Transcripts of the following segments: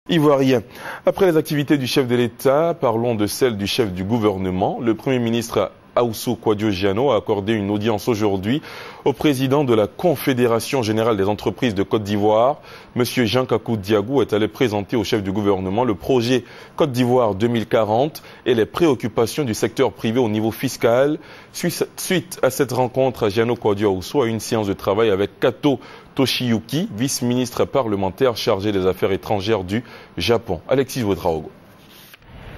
Ivoirien. Après les activités du chef de l'État, parlons de celles du chef du gouvernement. Le Premier ministre Ahoussou Kouadio-Diano a accordé une audience aujourd'hui au président de la Confédération générale des entreprises de Côte d'Ivoire. Monsieur Jean-Kakou Diagou est allé présenter au chef du gouvernement le projet Côte d'Ivoire 2040 et les préoccupations du secteur privé au niveau fiscal. Suite à cette rencontre, Diano Kouadio-Ahoussou a eu une séance de travail avec Kato Toshiyuki, vice-ministre parlementaire chargé des affaires étrangères du Japon. Alexis Ouedraogo.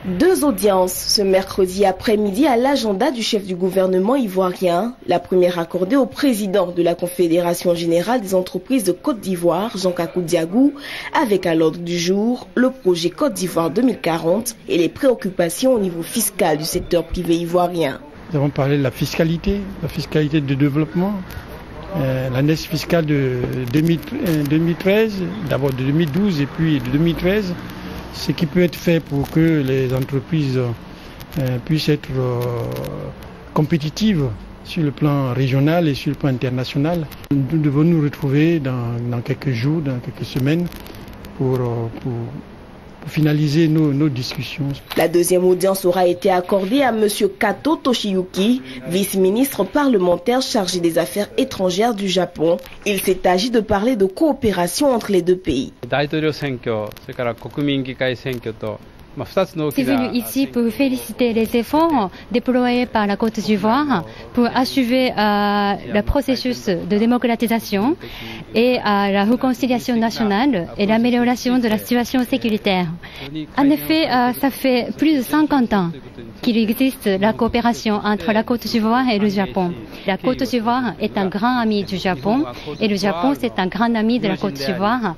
Deux audiences ce mercredi après-midi à l'agenda du chef du gouvernement ivoirien. La première accordée au président de la Confédération générale des entreprises de Côte d'Ivoire, Jean-Kakou Diagou, avec à l'ordre du jour le projet Côte d'Ivoire 2040 et les préoccupations au niveau fiscal du secteur privé ivoirien. Nous avons parlé de la fiscalité de développement, l'année fiscale de 2013, d'abord de 2012 et puis de 2013. Ce qui peut être fait pour que les entreprises puissent être compétitives sur le plan régional et sur le plan international. Nous devons nous retrouver dans quelques jours, dans quelques semaines pour finaliser nos discussions. La deuxième audience aura été accordée à M. Kato Toshiyuki, vice-ministre parlementaire chargé des affaires étrangères du Japon. Il s'est agi de parler de coopération entre les deux pays. Je suis venu ici pour féliciter les efforts déployés par la Côte d'Ivoire pour achever le processus de démocratisation et la réconciliation nationale et l'amélioration de la situation sécuritaire. En effet, ça fait plus de 50 ans qu'il existe la coopération entre la Côte d'Ivoire et le Japon. La Côte d'Ivoire est un grand ami du Japon et le Japon c'est un grand ami de la Côte d'Ivoire.